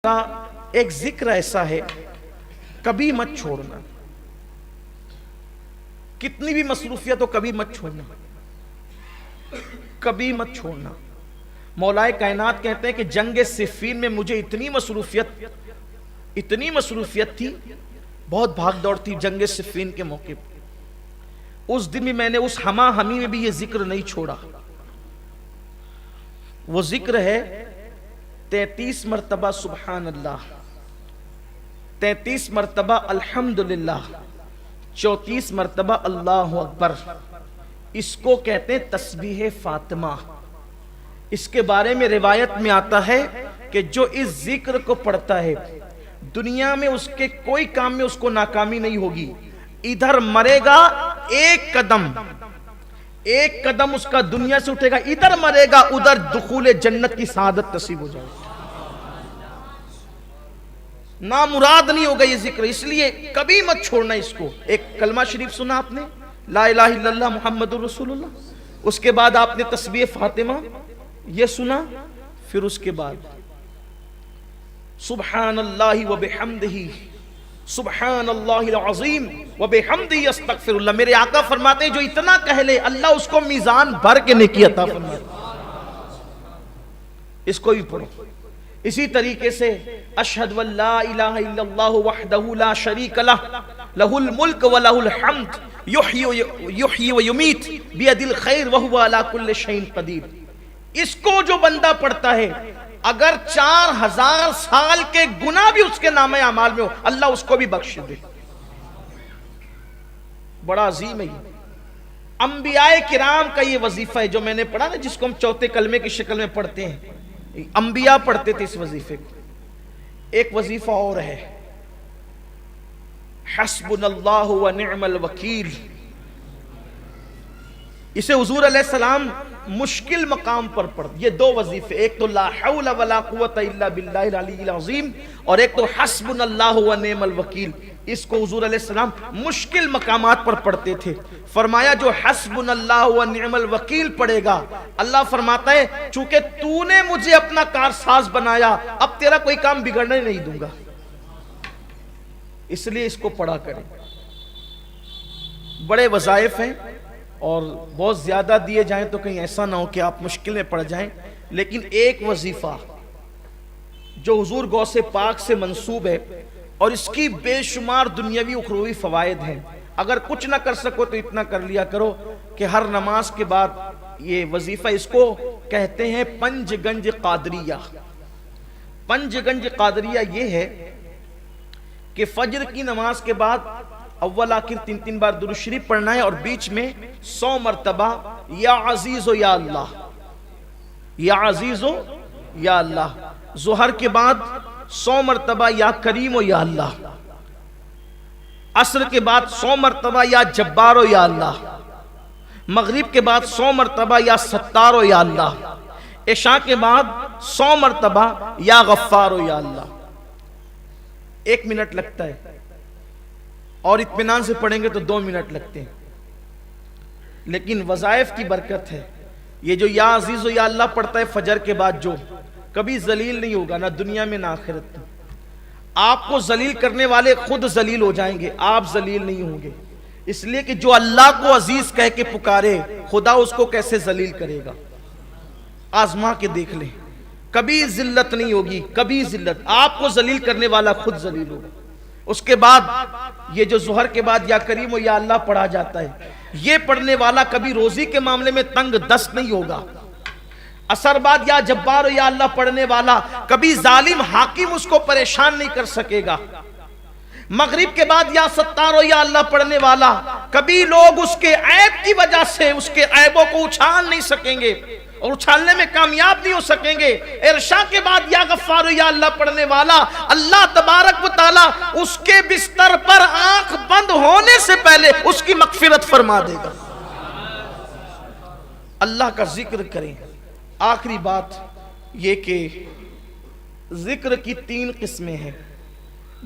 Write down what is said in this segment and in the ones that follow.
ایک ذکر ایسا ہے کبھی مت چھوڑنا، کتنی بھی مصروفیت ہو کبھی مت چھوڑنا، کبھی مت چھوڑنا۔ مولائے کائنات کہتے ہیں کہ جنگ صفین میں مجھے اتنی مصروفیت تھی، بہت بھاگ دوڑ تھی جنگ صفین کے موقع پر۔ اس دن بھی میں نے اس ہما ہمی میں بھی یہ ذکر نہیں چھوڑا۔ وہ ذکر ہے 33 مرتبہ سبحان اللہ، 33 مرتبہ الحمدللہ، 34 مرتبہ اللہ اکبر۔ اس کو کہتے ہیں تسبیح فاطمہ۔ اس کے بارے میں روایت میں آتا ہے کہ جو اس ذکر کو پڑھتا ہے دنیا میں اس کے کوئی کام میں اس کو ناکامی نہیں ہوگی۔ ادھر مرے گا ایک قدم اس کا دنیا سے اٹھے گا، ادھر مرے گا ادھر دخول جنت کی سعادت نصیب ہو جائے گی۔ نامراد نہیں ہوگا یہ ذکر، اس لیے کبھی مت چھوڑنا اس کو۔ ایک کلمہ شریف سنا آپ نے، لا الہ الا اللہ محمد الرسول اللہ، اس کے بعد آپ نے تسبیح فاطمہ یہ سنا، پھر اس کے بعد سبحان اللہ وبحمدہ، سبحان اللہ العظیم وبحمدہ استغفر اللہ۔ میرے آقا فرماتے ہیں جو اتنا کہہ لے اللہ اس کو میزان بھر کے نیکی عطا فرماتے ہیں۔ اس کو بھی پڑھو۔ اسی طریقے سے اشہد ان لا الہ الا اللہ وحدہ لا شریک لہ لہ الملک ولہ الحمد یحیی ویمیت بیدہ الخیر وہو علی کل شیء قدیر۔ اس کو جو بندہ پڑھتا ہے اگر 4000 سال کے گناہ بھی اس کے نامہ اعمال میں ہو اللہ اس کو بھی بخش دے۔ بڑا عظیم ہے یہ۔ انبیاء کرام کا یہ وظیفہ ہے جو میں نے پڑھا نا، جس کو ہم چوتھے کلمے کی شکل میں پڑھتے ہیں، انبیاء پڑھتے تھے اس وظیفے کو۔ ایک وظیفہ اور ہے، حسبنا اللہ ونعم الوکیل۔ اسے حضور علیہ السلام مشکل مقام پر پڑھ، یہ دو وظیفے، ایک تو لا حول ولا قوت الا باللہ العلی العظیم، اور ایک تو حسبنا اللہ ونعم الوکیل۔ اس کو حضور علیہ السلام مشکل مقامات پر پڑھتے تھے۔ فرمایا جو حسبنا اللہ ونعم الوکیل پڑھے گا، اللہ فرماتا ہے چونکہ تو نے مجھے اپنا کارساز بنایا اب تیرا کوئی کام بگڑنے نہیں دوں گا، اس لیے اس کو پڑھا کریں۔ بڑے وظائف ہیں اور بہت زیادہ دیے جائیں تو کہیں ایسا نہ ہو کہ آپ مشکل میں پڑ جائیں، لیکن ایک وظیفہ جو حضور غوث پاک سے منسوب ہے اور اس کی بے شمار دنیاوی اخروی فوائد ہیں، اگر کچھ نہ کر سکو تو اتنا کر لیا کرو کہ ہر نماز کے بعد یہ وظیفہ، اس کو کہتے ہیں پنج گنج قادریہ۔ پنج گنج قادریہ یہ ہے کہ فجر کی نماز کے بعد اول آخر 3 بار درود شریف پڑھنا ہے، اور بیچ میں 100 مرتبہ یا عزیز و یا اللہ، یا عزیز و یا اللہ۔ ظہر کے بعد 100 مرتبہ یا کریم و یا اللہ، عصر کے بعد 100 مرتبہ یا جبار و یا اللہ، مغرب کے بعد 100 مرتبہ یا ستار و یا اللہ، عشاء کے بعد 100 مرتبہ یا غفار و یا اللہ۔ 1 منٹ لگتا ہے، اور اطمینان سے پڑھیں گے تو 2 منٹ لگتے ہیں، لیکن وظائف کی برکت ہے۔ یہ جو یا عزیز و یا اللہ پڑھتا ہے فجر کے بعد، جو کبھی ذلیل نہیں ہوگا، نہ دنیا میں نہ آخرت میں۔ آپ کو ذلیل کرنے والے خود ذلیل ہو جائیں گے، آپ ذلیل نہیں ہوں گے، اس لیے کہ جو اللہ کو عزیز کہہ کے پکارے خدا اس کو کیسے ذلیل کرے گا۔ آزما کے دیکھ لیں، کبھی ذلت نہیں ہوگی، کبھی ذلت، آپ کو ذلیل کرنے والا خود ذلیل ہوگا۔ اس کے بعد یہ جو ظہر کے بعد یا کریم و یا اللہ پڑھا جاتا ہے، یہ پڑھنے والا کبھی روزی کے معاملے میں تنگ دست نہیں ہوگا۔ عصر بعد یا جبار و یا اللہ پڑھنے والا کبھی ظالم حاکم اس کو پریشان نہیں کر سکے گا۔ مغرب کے بعد یا ستار و یا اللہ پڑھنے والا کبھی لوگ اس کے عیب کی وجہ سے اس کے عیبوں کو اچھال نہیں سکیں گے اور اچھالنے میں کامیاب نہیں ہو سکیں گے۔ عشاء کے بعد یا غفار و یا اللہ پڑھنے والا اللہ تبارک و تعالی اس کے بستر پر آنکھ بند ہونے سے پہلے اس کی مغفرت فرما دے گا۔ اللہ کا ذکر کریں۔ آخری بات یہ کہ ذکر کی 3 قسمیں ہیں،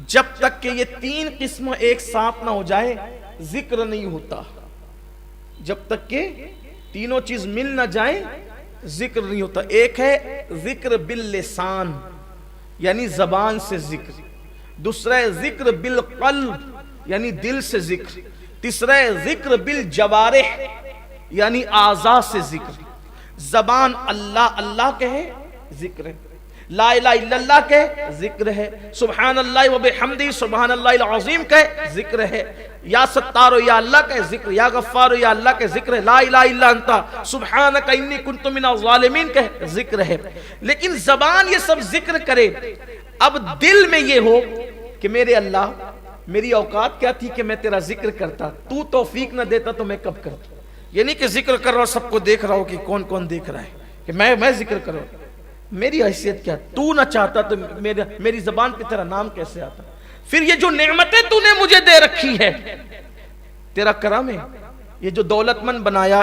جب تک کہ یہ 3 قسم ایک ساتھ نہ ہو جائے ذکر نہیں ہوتا۔ جب تک کہ تینوں چیز مل نہ جائیں ذکر نہیں ہوتا۔ ایک ہے ذکر باللسان، یعنی زبان سے ذکر، دوسرا ہے ذکر بالقلب یعنی دل سے ذکر، تیسرا ہے ذکر بالجوارح یعنی اعضاء سے ذکر۔ زبان اللہ اللہ کہے ذکر ہے، لا الہ الا اللہ کہے ذکر ہے، سبحان اللہ و بحمدہ سبحان اللہ العظیم کہے ذکر ہے، یا ستار یا اللہ کہے ذکر، یا غفار یا اللہ کہے ذکر ہے، لا الہ الا انت سبحانک انی کنت من الظالمین کہے ذکر ہے۔ لیکن زبان یہ سب ذکر کرے، اب دل میں یہ ہو کہ میرے اللہ میری اوقات کیا تھی کہ میں تیرا ذکر کرتا، تو توفیق نہ دیتا تو میں کب کرتا۔ یہ نہیں کہ ذکر کر رہا ہوں سب کو دیکھ رہا ہوں کہ کون کون دیکھ رہا ہے کہ میں ذکر کر رہا ہوں، میری حیثیت کیا، تو نہ چاہتا تو میری زبان پہ تیرا نام کیسے آتا۔ پھر یہ جو نعمتیں تو نے مجھے دے رکھی ہے تیرا کرم ہے، یہ جو دولت مند بنایا،